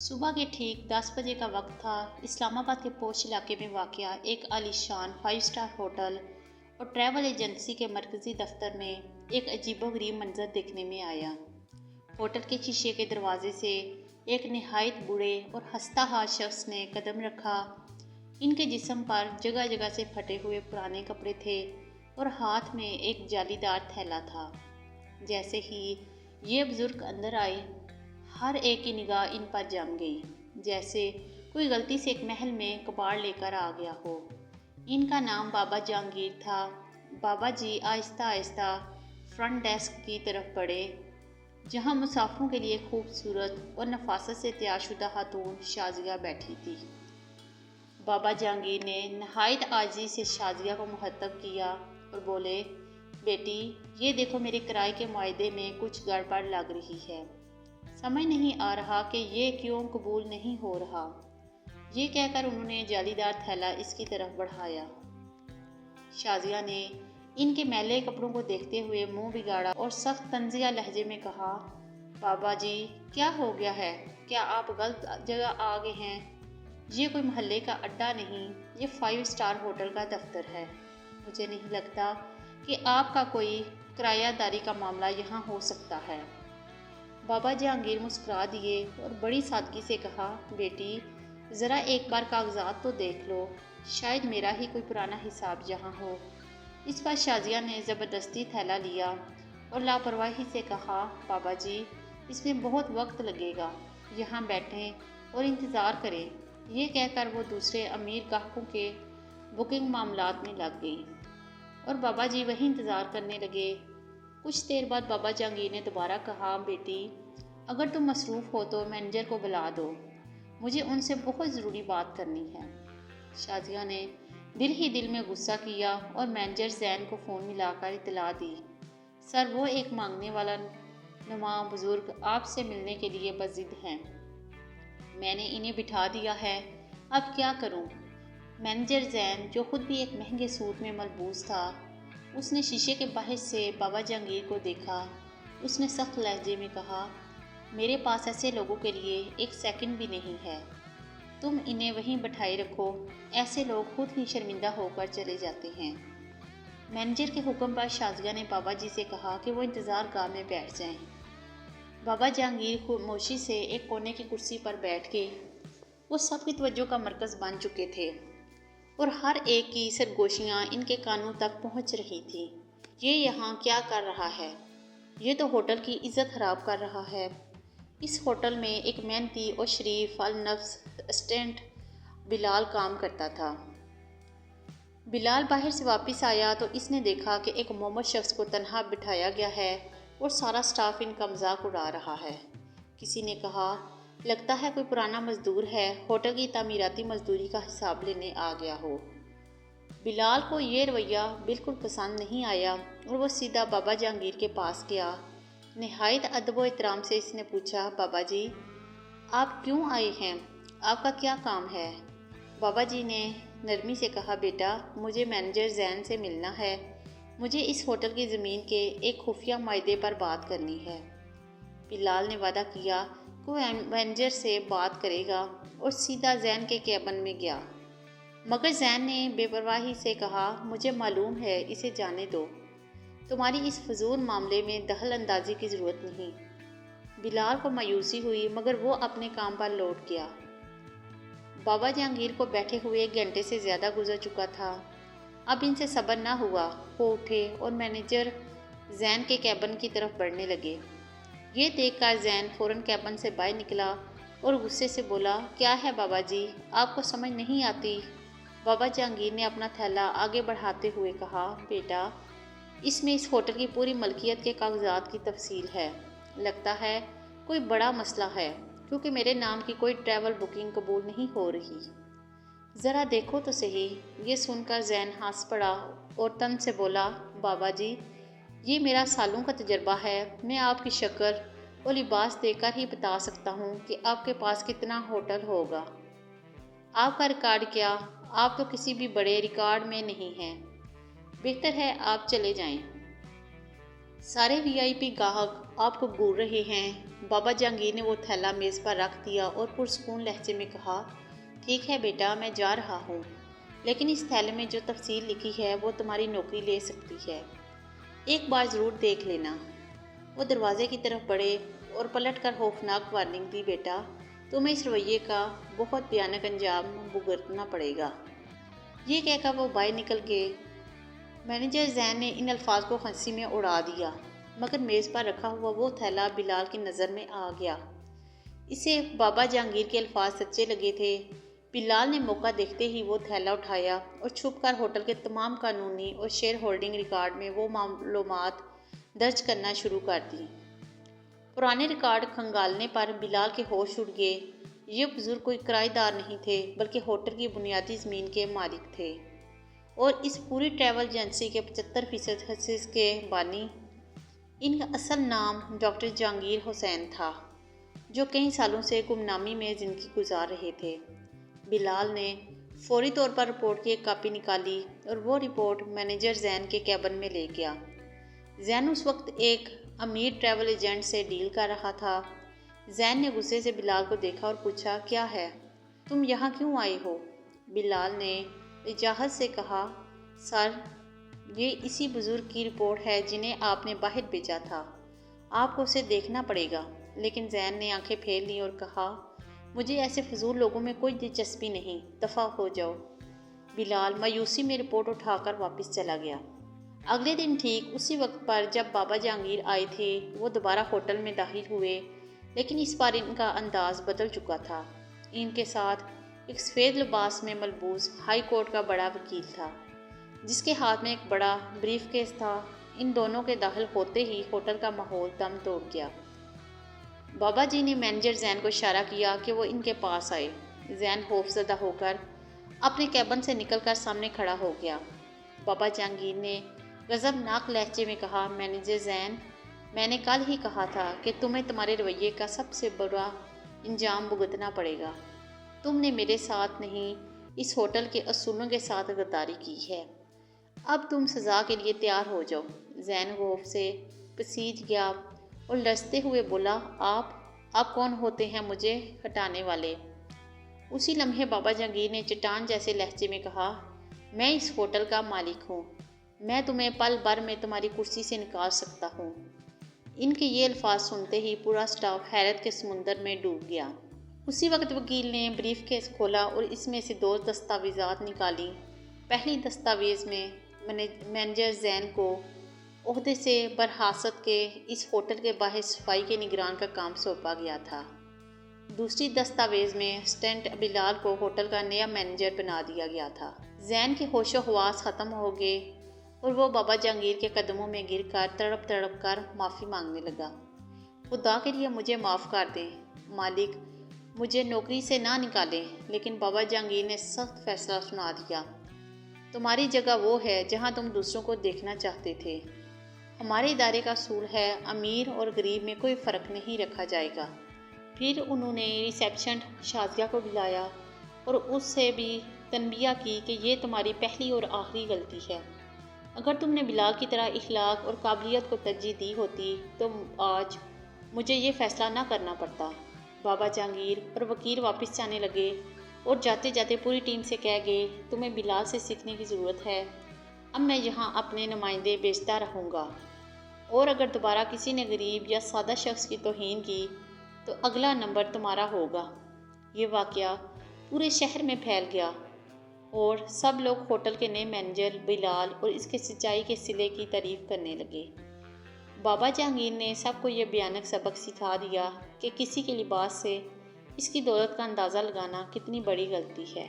सुबह के ठीक 10 बजे का वक्त था। इस्लामाबाद के पोश इलाके में वाक़या एक आलीशान 5 स्टार होटल और ट्रैवल एजेंसी के मरकज़ी दफ्तर में एक अजीबोगरीब मंजर देखने में आया। होटल के शीशे के दरवाजे से एक नहायत बूढ़े और हंसता हाथ शख्स ने कदम रखा। इनके जिस्म पर जगह जगह से फटे हुए पुराने कपड़े थे और हाथ में एक जालीदार थैला था। जैसे ही ये बुजुर्ग अंदर आए, हर एक की निगाह इन पर जम गई, जैसे कोई गलती से एक महल में कबाड़ लेकर आ गया हो। इनका नाम बाबा जहांगीर था। बाबा जी आहिस्ता आहिस्ता फ्रंट डेस्क की तरफ बढ़े, जहां मुसाफिरों के लिए खूबसूरत और नफासत से तैयारशुदा खातून शाजिया बैठी थी। बाबा जहांगीर ने नहायत आजी से शाजिया को मुखतब किया और बोले, बेटी, ये देखो, मेरे किराए के मुआहदे में कुछ गड़बड़ लग रही है। समझ नहीं आ रहा कि ये क्यों कबूल नहीं हो रहा। ये कहकर उन्होंने जालीदार थैला इसकी तरफ बढ़ाया। शाजिया ने इनके मैले कपड़ों को देखते हुए मुंह बिगाड़ा और सख्त तंजिया लहजे में कहा, बाबा जी, क्या हो गया है? क्या आप गलत जगह आ गए हैं? ये कोई मोहल्ले का अड्डा नहीं, ये 5 स्टार होटल का दफ्तर है। मुझे नहीं लगता कि आपका कोई किरायादारी का मामला यहाँ हो सकता है। बाबा जहांगीर मुस्कुरा दिए और बड़ी सादगी से कहा, बेटी, ज़रा एक बार कागजात तो देख लो, शायद मेरा ही कोई पुराना हिसाब यहाँ हो। इस पर शाजिया ने ज़बरदस्ती थैला लिया और लापरवाही से कहा, बाबा जी, इसमें बहुत वक्त लगेगा, यहाँ बैठें और इंतज़ार करें। ये कहकर वो दूसरे अमीर ग्राहकों के बुकिंग मामलात में लग गई और बाबा जी वहीं इंतज़ार करने लगे। कुछ देर बाद बाबा जहांगीर ने दोबारा कहा, बेटी, अगर तुम मसरूफ़ हो तो मैनेजर को बुला दो, मुझे उनसे बहुत ज़रूरी बात करनी है। शाजिया ने दिल ही दिल में गुस्सा किया और मैनेजर जैन को फ़ोन मिलाकर इत्तला दी, सर, वो एक मांगने वाला नुमा बुज़ुर्ग आपसे मिलने के लिए बज़िद हैं। मैंने इन्हें बिठा दिया है, अब क्या करूं? मैनेजर जैन, जो खुद भी एक महंगे सूट में मलबूस था, उसने शीशे के बाहर से बाबा जहांगीर को देखा। उसने सख्त लहजे में कहा, मेरे पास ऐसे लोगों के लिए एक सेकंड भी नहीं है, तुम इन्हें वहीं बैठाए रखो, ऐसे लोग खुद ही शर्मिंदा होकर चले जाते हैं। मैनेजर के हुक्म पर शाजिया ने बाबा जी से कहा कि वो इंतज़ार गाह में बैठ जाएं। बाबा जहांगीर खामोशी से एक कोने की कुर्सी पर बैठ के वो सबकी तवज्जो का मरकज़ बन चुके थे और हर एक की सरगोशियाँ इनके कानों तक पहुंच रही थी। ये यहाँ क्या कर रहा है? ये तो होटल की इज़्ज़त ख़राब कर रहा है। इस होटल में एक मेहनती और शरीफ अल-नफ्स असिस्टेंट बिलाल काम करता था। बिलाल बाहर से वापस आया तो इसने देखा कि एक मोहम्मद शख्स को तन्हा बिठाया गया है और सारा स्टाफ इनका मजाक उड़ा रहा है। किसी ने कहा, लगता है कोई पुराना मजदूर है, होटल की तामीराती मजदूरी का हिसाब लेने आ गया हो। बिलाल को ये रवैया बिल्कुल पसंद नहीं आया और वो सीधा बाबा जहांगीर के पास गया। नहायत अदब व एहतराम से इसने पूछा, बाबा जी, आप क्यों आए हैं? आपका क्या काम है? बाबा जी ने नरमी से कहा, बेटा, मुझे मैनेजर जैन से मिलना है। मुझे इस होटल की ज़मीन के एक खुफिया मायदे पर बात करनी है। बिलाल ने वादा किया कि वो मैनेजर से बात करेगा और सीधा जैन के केबिन में गया। मगर जैन ने बेपरवाही से कहा, मुझे मालूम है, इसे जाने दो, तुम्हारी इस फजूल मामले में दखल अंदाजी की ज़रूरत नहीं। बिलाल को मायूसी हुई मगर वो अपने काम पर लौट गया। बाबा जहांगीर को बैठे हुए 1 घंटे से ज़्यादा गुजर चुका था। अब इनसे सब्र ना हुआ, वो उठे और मैनेजर जैन के केबिन की तरफ बढ़ने लगे। ये देखकर जैन फ़ौरन केबिन से बाहर निकला और गुस्से से बोला, क्या है बाबा जी, आपको समझ नहीं आती? बाबा जहांगीर ने अपना थैला आगे बढ़ाते हुए कहा, बेटा, इसमें इस होटल की पूरी मलकियत के कागजात की तफसील है। लगता है कोई बड़ा मसला है, क्योंकि मेरे नाम की कोई ट्रैवल बुकिंग कबूल नहीं हो रही। ज़रा देखो तो सही। ये सुनकर जैन हंस पड़ा और तन से बोला, बाबा जी, ये मेरा सालों का तजर्बा है। मैं आपकी शक्ल और लिबास देखकर ही बता सकता हूँ कि आपके पास कितना होटल होगा। आपका रिकॉर्ड क्या, आप तो किसी भी बड़े रिकॉर्ड में नहीं हैं। बेहतर है आप चले जाएं। सारे वीआईपी ग्राहक आपको घूर रहे हैं بابا جہانگیر نے وہ تھیلا میز پر رکھ دیا اور پرسکون لہجے میں کہا، ٹھیک ہے بیٹا، میں جا رہا ہوں، لیکن اس تھیلے میں جو تفصیل لکھی ہے وہ تمہاری نوکری لے سکتی ہے، ایک بار ضرور دیکھ لینا۔ وہ دروازے کی طرف بڑھے اور پلٹ کر خوفناک وارننگ دی، بیٹا تمہیں اس رویے کا بہت بھیانک انجام بھگتنا پڑے گا۔ یہ کہہ کر وہ باہر نکل گئے۔ مینیجر زین نے ان الفاظ کو ہنسی میں اڑا دیا، مگر میز پر رکھا ہوا وہ تھیلا بلال کی نظر میں آ گیا۔ اسے بابا جہانگیر کے الفاظ سچے لگے تھے۔ بلال نے موقع دیکھتے ہی وہ تھیلا اٹھایا اور چھپ کر ہوٹل کے تمام قانونی اور شیئر ہولڈنگ ریکارڈ میں وہ معلومات درج کرنا شروع کر دی۔ پرانے ریکارڈ کھنگالنے پر بلال کے ہوش اڑ گئے۔ یہ بزرگ کوئی کرایہ دار نہیں تھے بلکہ ہوٹل کی بنیادی زمین کے مالک تھے اور اس پوری ٹریول ایجنسی کے 75% حصے کے بانی۔ ان کا اصل نام ڈاکٹر جہانگیر حسین تھا، جو کئی سالوں سے گمنامی میں زندگی گزار رہے تھے۔ بلال نے فوری طور پر رپورٹ کی ایک کاپی نکالی اور وہ رپورٹ مینیجر زین کے کیبن میں لے گیا۔ زین اس وقت ایک امیر ٹریول ایجنٹ سے ڈیل کر رہا تھا۔ زین نے غصے سے بلال کو دیکھا اور پوچھا، کیا ہے؟ تم یہاں کیوں آئے ہو؟ بلال نے وجاہت سے کہا، سر، یہ اسی بزرگ کی رپورٹ ہے جنہیں آپ نے باہر بھیجا تھا، آپ کو اسے دیکھنا پڑے گا۔ لیکن زین نے آنکھیں پھیر لیں اور کہا، مجھے ایسے فضول لوگوں میں کوئی دلچسپی نہیں، دفع ہو جاؤ۔ بلال مایوسی میں رپورٹ اٹھا کر واپس چلا گیا۔ اگلے دن ٹھیک اسی وقت پر جب بابا جہانگیر آئے تھے، وہ دوبارہ ہوٹل میں داخل ہوئے، لیکن اس بار ان کا انداز بدل چکا تھا۔ ان کے ساتھ ایک سفید لباس میں ملبوس ہائی کورٹ کا بڑا وکیل تھا، جس کے ہاتھ میں ایک بڑا بریف کیس تھا۔ ان دونوں کے داخل ہوتے ہی ہوٹل کا ماحول دم توڑ گیا۔ بابا جی نے مینیجر زین کو اشارہ کیا کہ وہ ان کے پاس آئے۔ زین خوف زدہ ہو کر اپنے کیبن سے نکل کر سامنے کھڑا ہو گیا۔ بابا جہانگیر نے غضبناک لہجے میں کہا، مینیجر زین، میں نے کل ہی کہا تھا کہ تمہیں تمہارے رویے کا سب سے بڑا انجام بھگتنا پڑے گا۔ تم نے میرے ساتھ نہیں، اس ہوٹل کے اصولوں کے ساتھ غداری کی ہے۔ اب تم سزا کے لیے تیار ہو جاؤ۔ زین خوف سے پسیج گیا اور لرزتے ہوئے بولا، آپ کون ہوتے ہیں مجھے ہٹانے والے؟ اسی لمحے بابا جہانگیر نے چٹان جیسے لہجے میں کہا، میں اس ہوٹل کا مالک ہوں، میں تمہیں پل بھر میں تمہاری کرسی سے نکال سکتا ہوں۔ ان کے یہ الفاظ سنتے ہی پورا سٹاف حیرت کے سمندر میں ڈوب گیا۔ اسی وقت وکیل نے بریف کیس کھولا اور اس میں سے 2 دستاویزات نکالی۔ پہلی دستاویز میں مینیجر زین کو عہدے سے برحاست کے اس ہوٹل کے باہر صفائی کے نگران کا کام سونپا گیا تھا۔ دوسری دستاویز میں اسسٹنٹ بلال کو ہوٹل کا نیا مینیجر بنا دیا گیا تھا۔ زین کے ہوش و حواس ختم ہو گئے اور وہ بابا جہانگیر کے قدموں میں گر کر تڑپ کر معافی مانگنے لگا۔ خدا کے لیے مجھے معاف کر دیں مالک، مجھے نوکری سے نہ نکالیں۔ لیکن بابا جہانگیر نے سخت فیصلہ سنا دیا، تمہاری جگہ وہ ہے جہاں تم دوسروں کو دیکھنا چاہتے تھے۔ ہمارے ادارے کا اصول ہے، امیر اور غریب میں کوئی فرق نہیں رکھا جائے گا۔ پھر انہوں نے ریسیپشنسٹ شازیہ کو بلایا اور اس سے بھی تنبیہ کی کہ یہ تمہاری پہلی اور آخری غلطی ہے۔ اگر تم نے بلال کی طرح اخلاق اور قابلیت کو ترجیح دی ہوتی تو آج مجھے یہ فیصلہ نہ کرنا پڑتا۔ بابا جہانگیر اور وکیل واپس جانے لگے اور جاتے جاتے پوری ٹیم سے کہہ گئے، تمہیں بلال سے سیکھنے کی ضرورت ہے۔ اب میں یہاں اپنے نمائندے بھیجتا رہوں گا، اور اگر دوبارہ کسی نے غریب یا سادہ شخص کی توہین کی تو اگلا نمبر تمہارا ہوگا۔ یہ واقعہ پورے شہر میں پھیل گیا اور سب لوگ ہوٹل کے نئے مینیجر بلال اور اس کے سچائی کے صلے کی تعریف کرنے لگے۔ بابا جہانگیر نے سب کو یہ بھیانک سبق سکھا دیا کہ کسی کے لباس سے اس کی دولت کا اندازہ لگانا کتنی بڑی غلطی ہے۔